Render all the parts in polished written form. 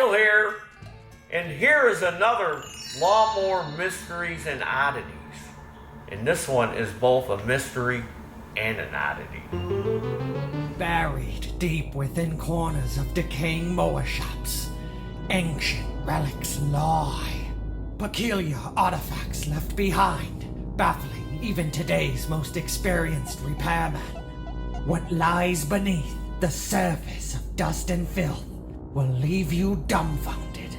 Pterodactyl here, and here is another Lawnmower Mysteries and Oddities. And this one is both a mystery and an oddity. Buried deep within corners of decaying mower shops, ancient relics lie. Peculiar artifacts left behind, baffling even today's most experienced repairman. What lies beneath the surface of dust and filth will leave you dumbfounded.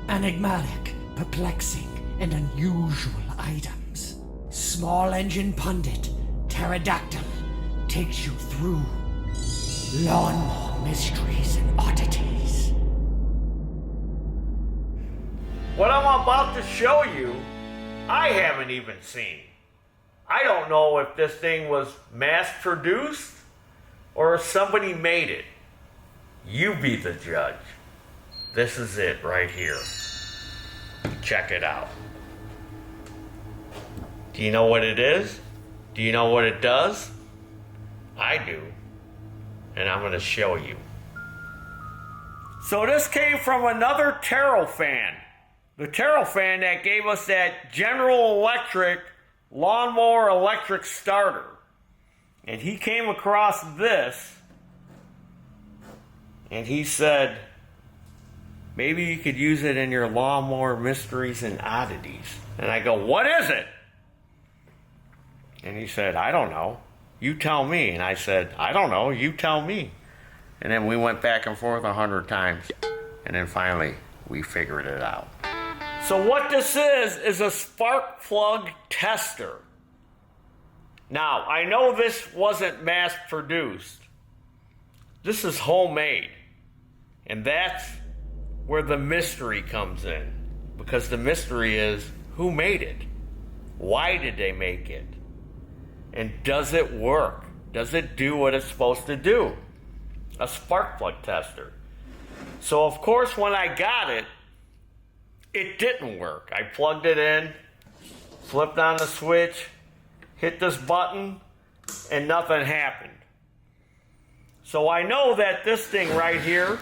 Enigmatic, perplexing, and unusual items. Small engine pundit Pterodactyl takes you through Lawnmower Mysteries and Oddities. What I'm about to show you, I haven't even seen. I don't know if this thing was mass-produced or if somebody made it. You be the judge. This is it right here. Check it out. Do you know what it is? Do you know what it does? I do. And I'm going to show you. So this came from another Taryl fan. The Taryl fan that gave us that General Electric lawnmower electric starter. And he came across this. And he said, maybe you could use it in your Lawnmower Mysteries and Oddities. And I go, what is it? And he said, I don't know. You tell me. And I said, I don't know. You tell me. And then we went back and forth 100 times. And then finally, we figured it out. So what this is a spark plug tester. Now, I know this wasn't mass produced. This is homemade. And that's where the mystery comes in. Because the mystery is, who made it? Why did they make it? And does it work? Does it do what it's supposed to do? A spark plug tester. So of course when I got it, it didn't work. I plugged it in, flipped on the switch, hit this button, and nothing happened. So I know that this thing right here,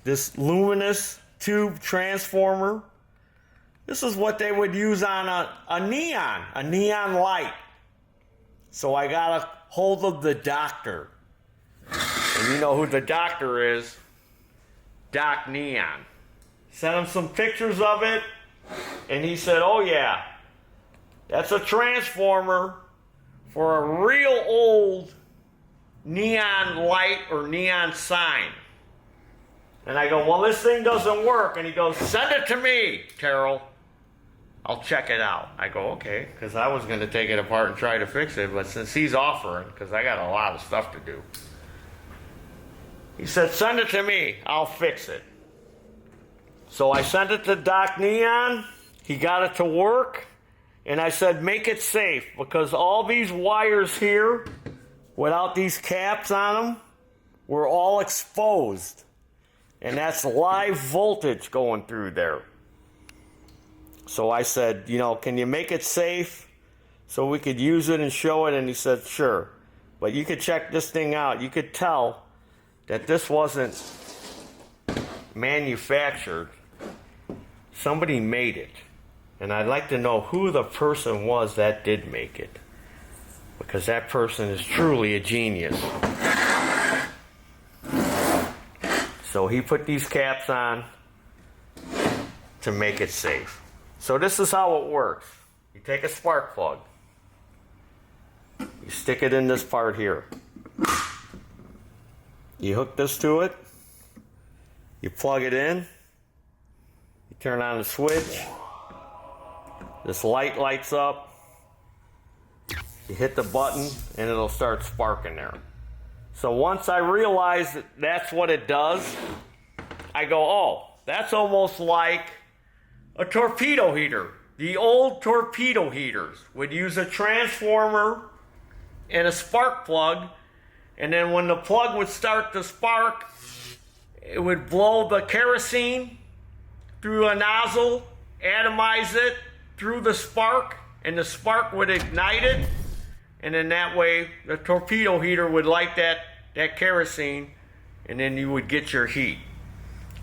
this luminous tube transformer, this is what they would use on a neon light. So I got a hold of the doctor. And you know who the doctor is, Doc Neon. Sent him some pictures of it, and he said, oh yeah, that's a transformer for a real old neon light or neon sign. And I go, well, this thing doesn't work. And he goes, send it to me, Taryl. I'll check it out. I go, okay, because I was going to take it apart and try to fix it, but since he's offering, because I got a lot of stuff to do, he said, send it to me. I'll fix it. So I sent it to Doc Neon. He got it to work. And I said, make it safe, because all these wires here, without these caps on them, were all exposed. And that's live voltage going through there. So I said, you know, can you make it safe so we could use it and show it? And he said, sure. But you could check this thing out. You could tell that this wasn't manufactured. Somebody made it. And I'd like to know who the person was that did make it. Because that person is truly a genius. So he put these caps on to make it safe. So this is how it works. You take a spark plug. You stick it in this part here. You hook this to it. You plug it in. You turn on the switch. This light lights up. You hit the button and it'll start sparking there. So once I realized that that's what it does, I go, oh, that's almost like a torpedo heater. The old torpedo heaters would use a transformer and a spark plug, and then when the plug would start to spark, it would blow the kerosene through a nozzle, atomize it through the spark, and the spark would ignite it, and then that way the torpedo heater would light that kerosene, and then you would get your heat.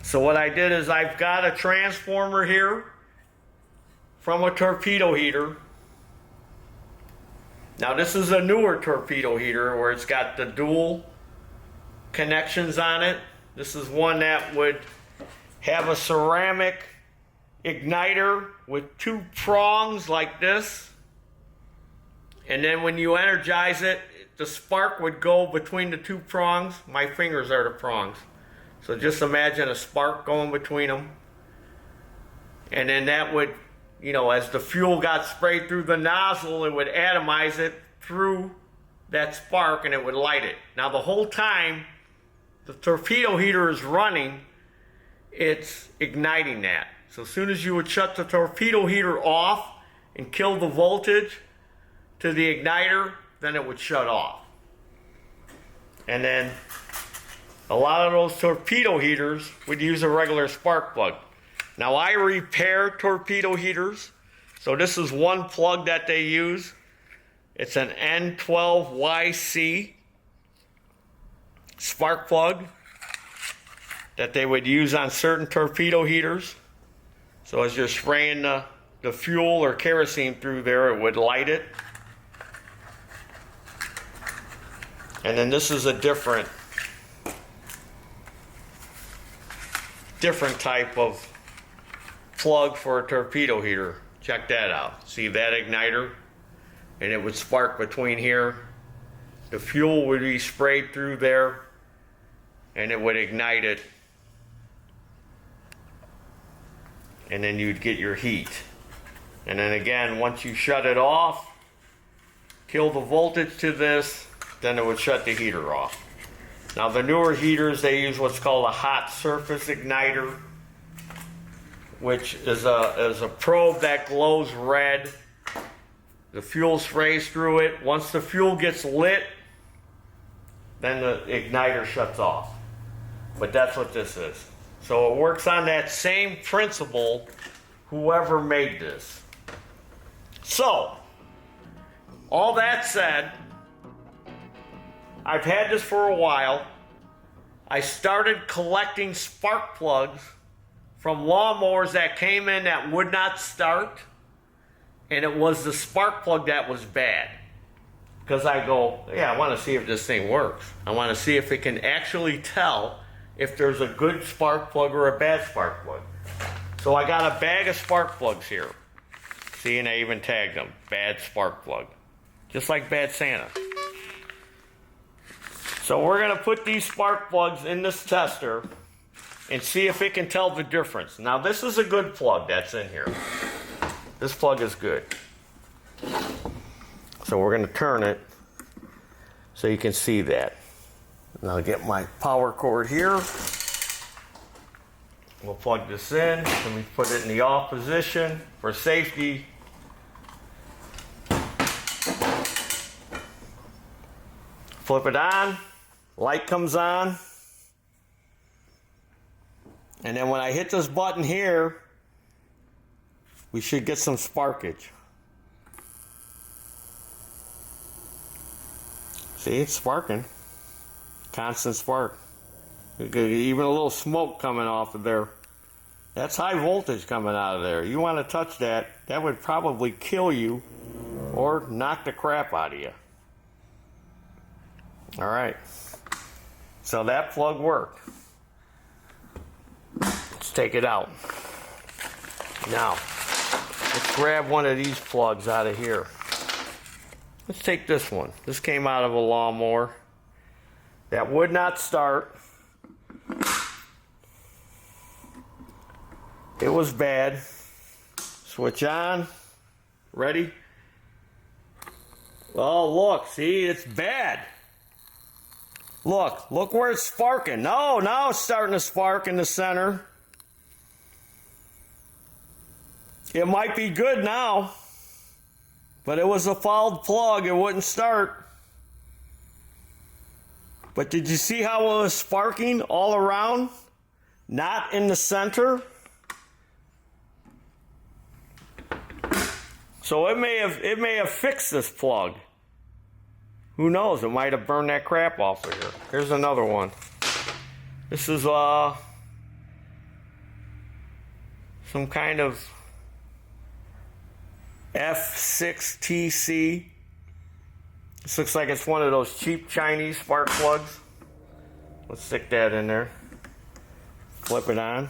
So what I did is I've got a transformer here from a torpedo heater. Now this is a newer torpedo heater where it's got the dual connections on it. This is one that would have a ceramic igniter with 2 prongs like this. And then when you energize it, the spark would go between the 2 prongs. My fingers are the prongs. So just imagine a spark going between them. And then that would, you know, as the fuel got sprayed through the nozzle, it would atomize it through that spark and it would light it. Now the whole time the torpedo heater is running, it's igniting that. So as soon as you would shut the torpedo heater off and kill the voltage to the igniter, then it would shut off. And then a lot of those torpedo heaters would use a regular spark plug. Now I repair torpedo heaters. So this is one plug that they use. It's an N12YC spark plug that they would use on certain torpedo heaters. So as you're spraying the fuel or kerosene through there, it would light it. And then this is a different type of plug for a torpedo heater. Check that out. See that igniter? And it would spark between here. The fuel would be sprayed through there and it would ignite it. And then you'd get your heat. And then again, once you shut it off, kill the voltage to this, then it would shut the heater off. Now the newer heaters, they use what's called a hot surface igniter, which is a probe that glows red. The fuel sprays through it. Once the fuel gets lit, then the igniter shuts off. But that's what this is. So it works on that same principle, whoever made this. So, all that said, I've had this for a while. I started collecting spark plugs from lawnmowers that came in that would not start, and it was the spark plug that was bad. Because I go, yeah, I want to see if this thing works. I want to see if it can actually tell if there's a good spark plug or a bad spark plug. So I got a bag of spark plugs here. See, and I even tagged them, bad spark plug. Just like bad Santa. So we're going to put these spark plugs in this tester and see if it can tell the difference. Now this is a good plug that's in here. This plug is good. So we're going to turn it so you can see that. And I'll get my power cord here. We'll plug this in and we put it in the off position for safety. Flip it on, light comes on. And then when I hit this button here, we should get some sparkage. See, it's sparking. Constant spark. Even a little smoke coming off of there. That's high voltage coming out of there. You want to touch that, that would probably kill you or knock the crap out of you. All right. So that plug worked. Let's take it out. Now, let's grab one of these plugs out of here. Let's take this one. This came out of a lawnmower that would not start. It was bad. Switch on. Ready? Oh, look. See, it's bad. Look where it's sparking. No, now it's starting to spark in the center. It might be good now, but it was a fouled plug. It wouldn't start. But did you see how it was sparking all around? Not in the center. So it may have fixed this plug. Who knows? It might have burned that crap off of here. Here's another one. This is some kind of F6TC. This looks like it's one of those cheap Chinese spark plugs. Let's stick that in there. Flip it on.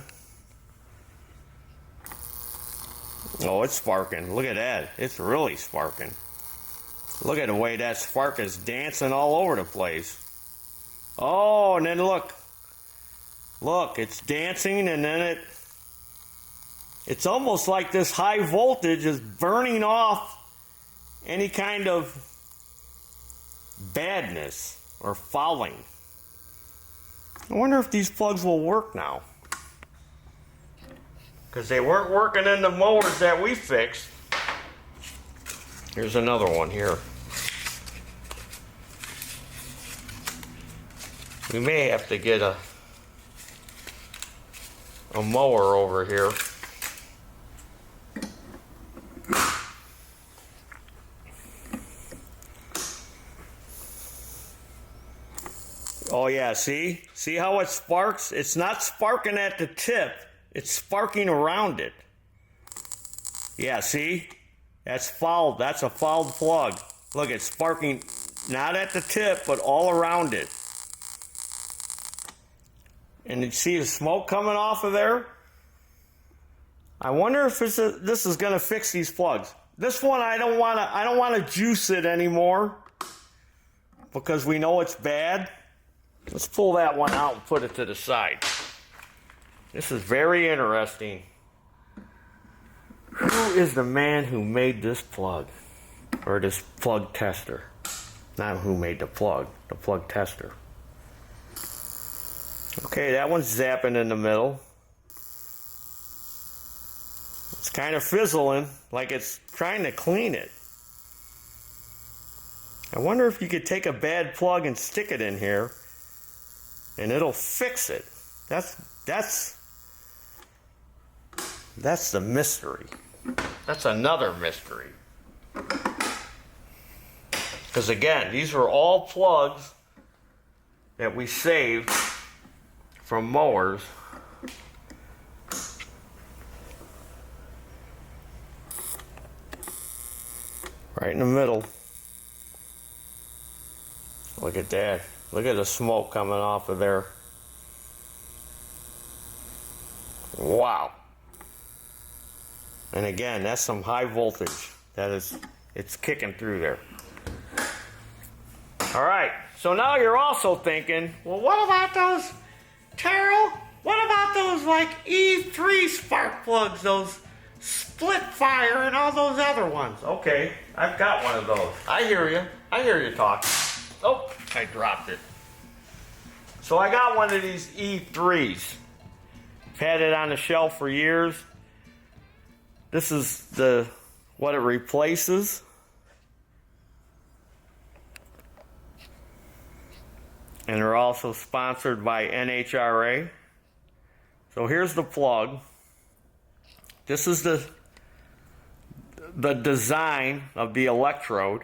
Oh, it's sparking. Look at that. It's really sparking. Look at the way that spark is dancing all over the place. Oh, and then look. Look, it's dancing, and then it's almost like this high voltage is burning off any kind of badness or fouling. I wonder if these plugs will work now. Because they weren't working in the mowers that we fixed. Here's another one here. We may have to get a mower over here. Oh yeah, see? See how it sparks? It's not sparking at the tip. It's sparking around it. Yeah, see? That's fouled. That's a fouled plug. Look, it's sparking not at the tip, but all around it. And you see the smoke coming off of there? I wonder if this is going to fix these plugs. This one I don't want to juice it anymore because we know it's bad. Let's pull that one out and put it to the side. This is very interesting. Who is the man who made this plug? Or this plug tester? Not who made the plug tester. Okay, that one's zapping in the middle. It's kind of fizzling, like it's trying to clean it. I wonder if you could take a bad plug and stick it in here, and it'll fix it. That's the mystery. That's another mystery. Because again, these are all plugs that we saved from mowers. Right in the middle. Look at that. Look at the smoke coming off of there. Wow. And again, that's some high voltage. It's kicking through there. All right, so now you're also thinking, well, what about those, Taryl? What about those like E3 spark plugs, those split fire and all those other ones? Okay, I've got one of those. I hear you. I hear you talking. Oh, I dropped it. So I got one of these E3s. I've had it on the shelf for years. This is what it replaces. And they're also sponsored by NHRA. So here's the plug. This is the design of the electrode.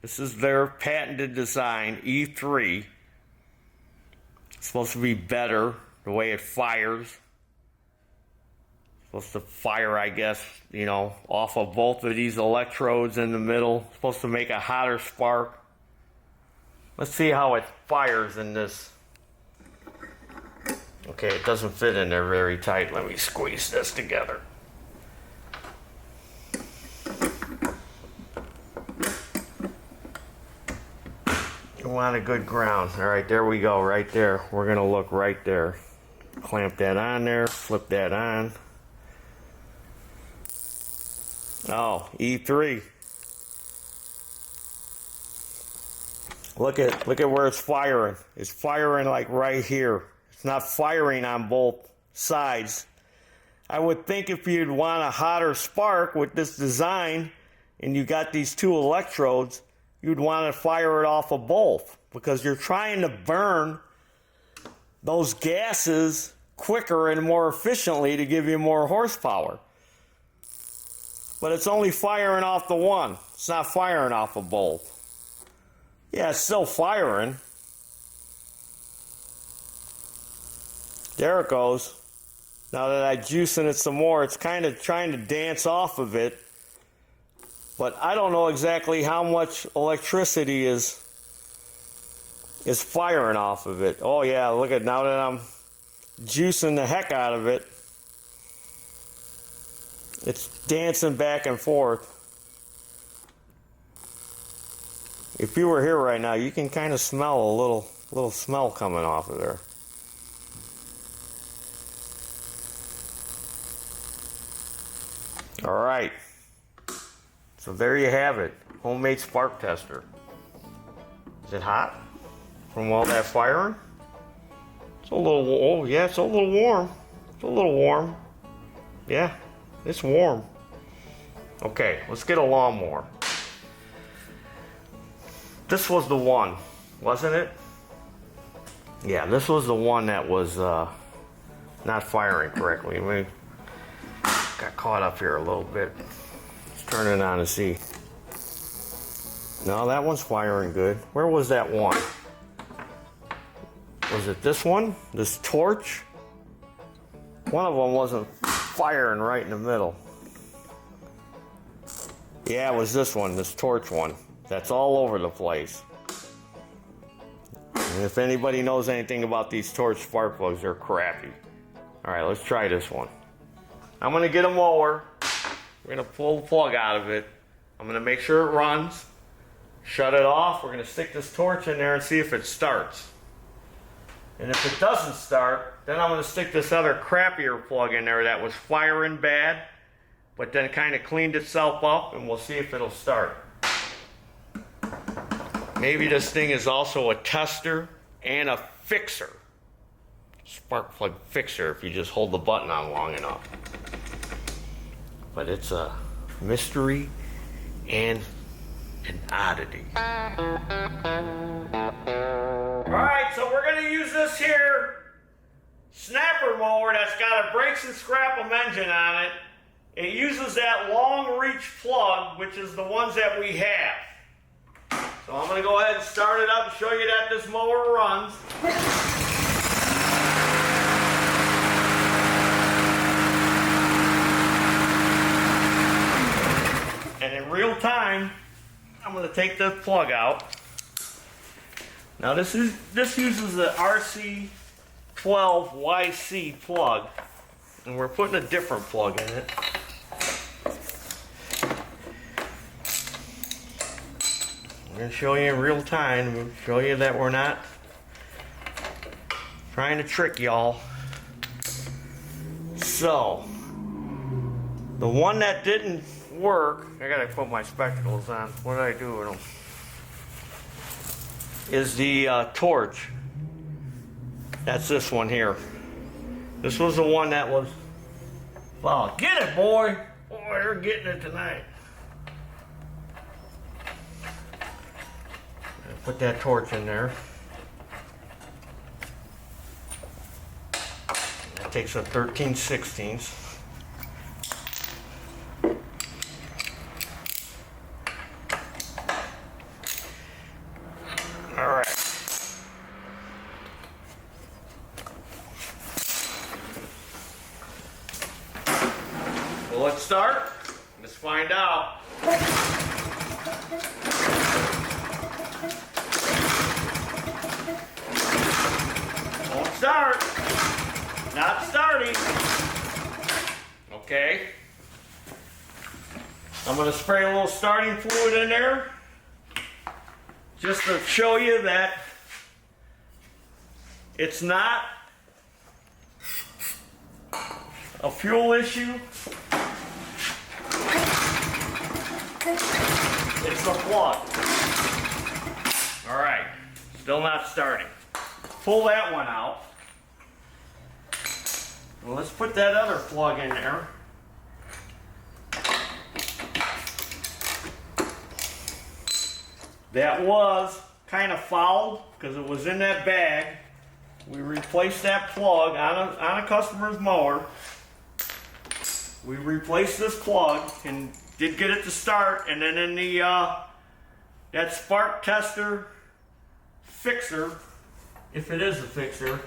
This is their patented design, E3. It's supposed to be better, the way it fires. It's supposed to fire, I guess, off of both of these electrodes in the middle. It's supposed to make a hotter spark. Let's see how it fires in this. Okay, it doesn't fit in there very tight. Let me squeeze this together. You want a good ground. All right, there we go, right there. We're gonna look right there. Clamp that on there, flip that on. Oh, E3. Look at where it's firing. It's firing like right here. It's not firing on both sides. I would think if you'd want a hotter spark with this design and you got these two electrodes, you'd want to fire it off of both because you're trying to burn those gases quicker and more efficiently to give you more horsepower. But it's only firing off the one. It's not firing off of both. Yeah, it's still firing. There it goes. Now that I'm juicing it some more, it's kind of trying to dance off of it. But I don't know exactly how much electricity is firing off of it. Oh yeah, look at now that I'm juicing the heck out of it. It's dancing back and forth. If you were here right now, you can kind of smell a little smell coming off of there. All right. So there you have it. Homemade spark tester. Is it hot from all that firing? It's a little, oh yeah, it's a little warm. It's a little warm. Yeah, it's warm. Okay, let's get a lawnmower. This was the one, wasn't it? Yeah, this was the one that was not firing correctly. We got caught up here a little bit. Let's turn it on and see. No, that one's firing good. Where was that one? Was it this one? This torch? One of them wasn't firing right in the middle. Yeah, it was this one, this torch one. That's all over the place. And if anybody knows anything about these torch spark plugs, they're crappy. All right, let's try this one. I'm gonna get a mower. We're gonna pull the plug out of it. I'm gonna make sure it runs. Shut it off. We're gonna stick this torch in there and see if it starts. And if it doesn't start, then I'm gonna stick this other crappier plug in there that was firing bad, but then kind of cleaned itself up, and we'll see if it'll start. Maybe this thing is also a tester and a fixer. Spark plug fixer if you just hold the button on long enough. But it's a mystery and an oddity. Alright, so we're going to use this here snapper mower that's got a brakes and scrap-em engine on it. It uses that long reach plug, which is the ones that we have. So I'm going to go ahead and start it up and show you that this mower runs. And in real time, I'm going to take this plug out. Now this uses the RC12YC plug, and we're putting a different plug in it. I'm going to show you in real time, show you that we're not trying to trick y'all. So, the one that didn't work, I gotta put my spectacles on, what did I do with them? Is the torch. That's this one here. This was the one that was, well, get it, boy! Boy, they're getting it tonight. Put that torch in there. That takes a 13/16. All right. Well, let's start. Let's find out. Won't start. Not starting. Okay. I'm going to spray a little starting fluid in there just to show you that it's not a fuel issue. It's the plug. All right. Still not starting. Pull that one out. Well, let's put that other plug in there. That was kind of fouled because it was in that bag. We replaced that plug on a customer's mower. We replaced this plug and did get it to start, and then in the that spark tester fixer, if it is a fixer,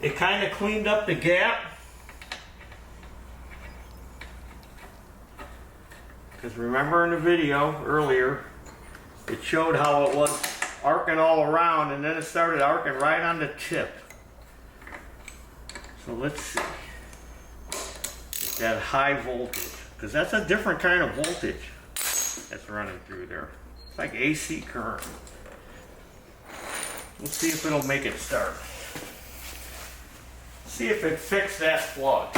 it kind of cleaned up the gap because remember in the video earlier, it showed how it was arcing all around and then it started arcing right on the tip. So let's see. Get that high voltage, because that's a different kind of voltage that's running through there. It's like AC current. Let's see if it'll make it start. See if it fixed that plug.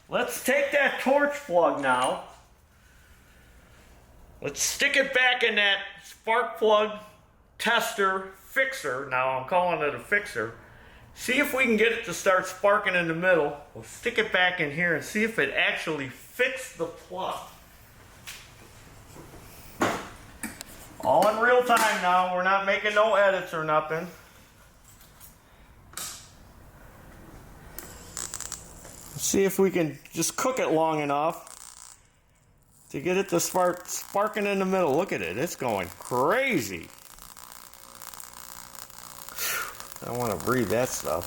Let's take that torch plug now. Let's stick it back in that spark plug tester fixer. Now I'm calling it a fixer. See if we can get it to start sparking in the middle. We'll stick it back in here and see if it actually fixed the plug. All in real time now. We're not making no edits or nothing. See if we can just cook it long enough to get it to start sparking in the middle. Look at it, it's going crazy. I don't want to breathe that stuff.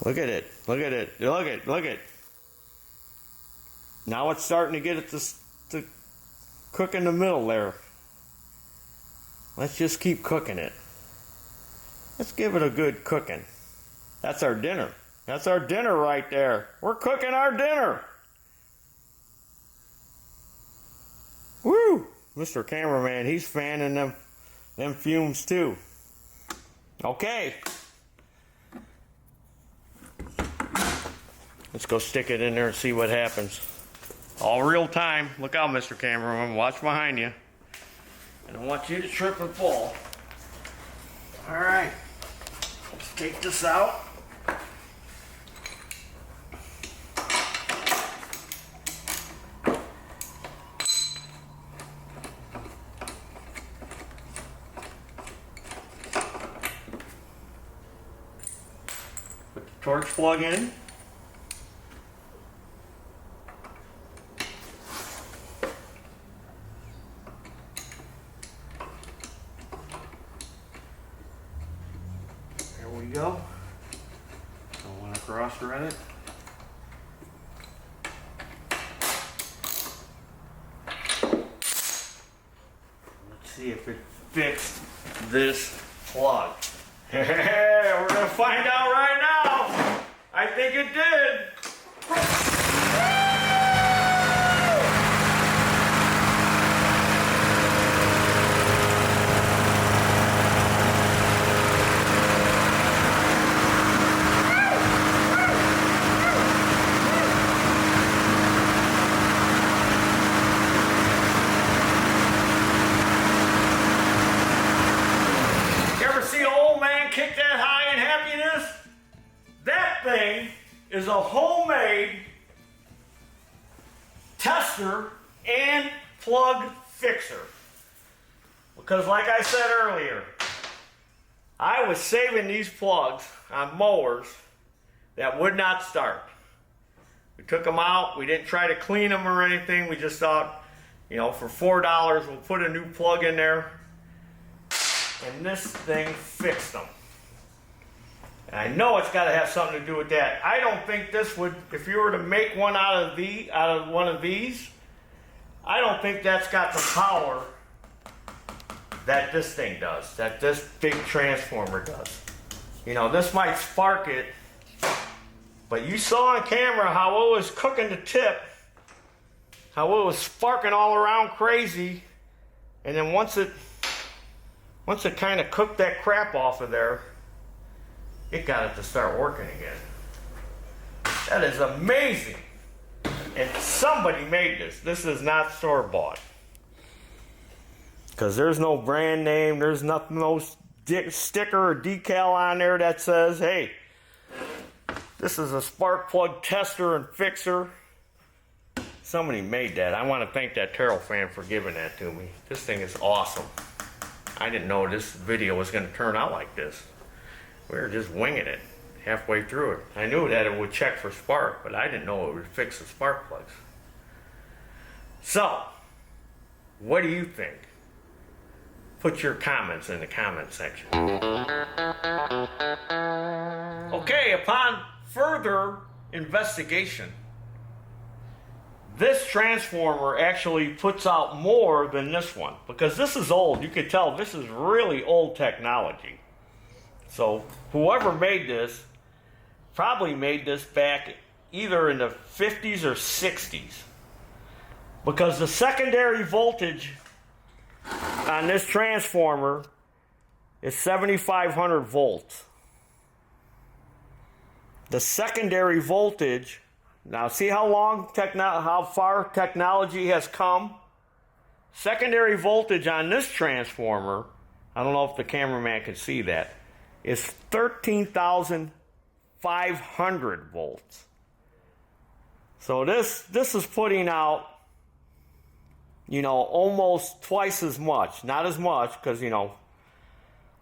Look at it, look at it, look at it. Now it's starting to get it to cook in the middle there. Let's just keep cooking it. Let's give it a good cooking. That's our dinner. That's our dinner right there. We're cooking our dinner. Woo! Mr. Cameraman, he's fanning them fumes too. Okay. Let's go stick it in there and see what happens. All real time. Look out, Mr. Cameraman. Watch behind you. I don't want you to trip and fall. All right. Let's take this out. Put the torch plug in. Go. Don't want to cross thread it. Let's see if it fixed this plug. We're gonna find out right now. I think it did. Kick that high in happiness. That thing is a homemade tester and plug fixer. Because like I said earlier, I was saving these plugs on mowers that would not start. We took them out. We didn't try to clean them or anything. We just thought, you know, for $4 we'll put a new plug in there. And this thing fixed them. And I know it's got to have something to do with that. I don't think this would, if you were to make one out of one of these, I don't think that's got the power that this thing does, that this big transformer does. You know, this might spark it, but you saw on camera how it was cooking the tip, how it was sparking all around crazy, and then once it kind of cooked that crap off of there, it got it to start working again. That is amazing. And somebody made this. This is not store-bought. Because there's no brand name, there's nothing, no sticker or decal on there that says, hey, this is a spark plug tester and fixer. Somebody made that. I want to thank that Taryl fan for giving that to me. This thing is awesome. I didn't know this video was going to turn out like this. We were just winging it halfway through it. I knew that it would check for spark, but I didn't know it would fix the spark plugs. So, what do you think? Put your comments in the comment section. Okay, upon further investigation, this transformer actually puts out more than this one, because this is old. You can tell this is really old technology. So whoever made this probably made this back either in the 50s or 60s, because the secondary voltage on this transformer is 7,500 volts. The secondary voltage, now see how far technology has come? Secondary voltage on this transformer, I don't know if the cameraman can see that, is 13,500 volts. So this is putting out, almost twice as much. Not as much, because,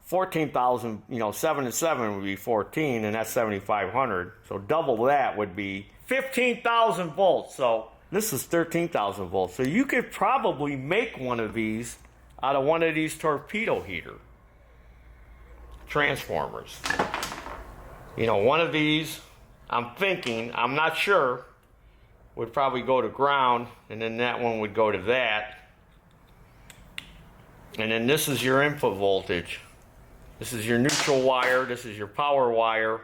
14,000, 7 and 7 would be 14, and that's 7,500. So double that would be 15,000 volts. So this is 13,000 volts. So you could probably make one of these out of one of these torpedo heater transformers. One of these, I'm not sure, would probably go to ground, and then that one would go to that. And then this is your input voltage. This is your neutral wire, this is your power wire.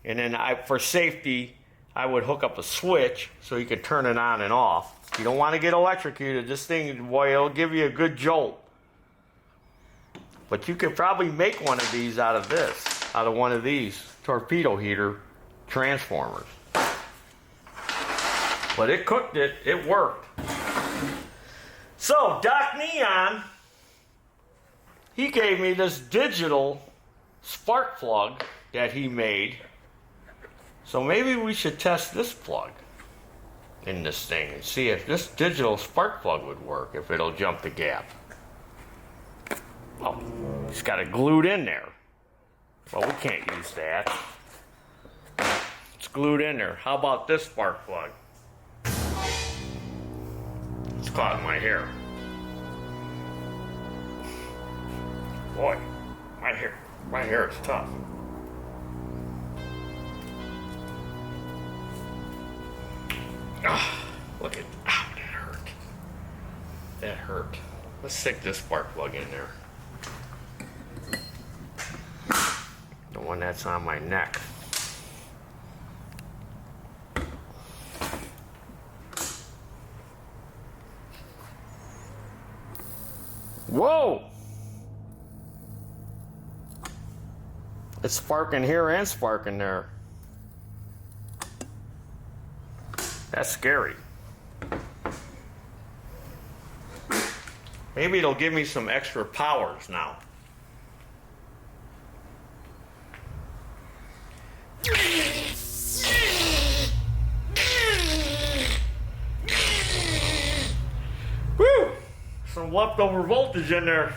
And then for safety, I would hook up a switch so you can turn it on and off. You don't want to get electrocuted. This thing, boy, it'll give you a good jolt. But you could probably make one of these out of one of these torpedo heater transformers. But it cooked it. It worked. So, Doc Neon, he gave me this digital spark plug that he made. So maybe we should test this plug in this thing and see if this digital spark plug would work, if it'll jump the gap. Oh, it's got it glued in there. Well, we can't use that. It's glued in there. How about this spark plug? It's caught in my hair. Boy, my hair is tough. Look at, that hurt. That hurt. Let's stick this spark plug in there. The one that's on my neck. Whoa! It's sparking here and sparking there. That's scary. Maybe it'll give me some extra powers now. Woo! Some leftover voltage in there.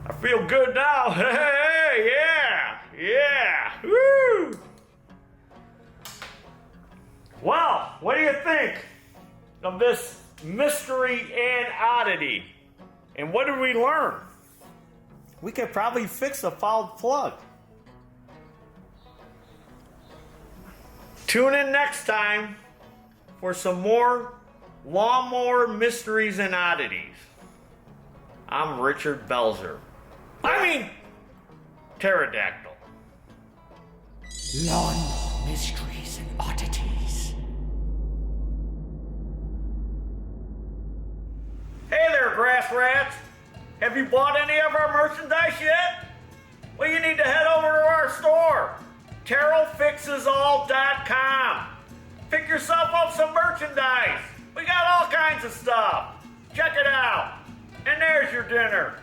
I feel good now. Hey, yeah, woo! Well, what do you think of this mystery and oddity? And what did we learn? We could probably fix a fouled plug. Tune in next time for some more lawnmower mysteries and oddities. I'm Richard Belzer. Pterodactyl. Lawnmower mysteries and oddities. Hey there, grass rats. Have you bought any of our merchandise yet? Well, you need to head over to our store, TarylFixesAll.com. Pick yourself up some merchandise. We got all kinds of stuff. Check it out. And there's your dinner.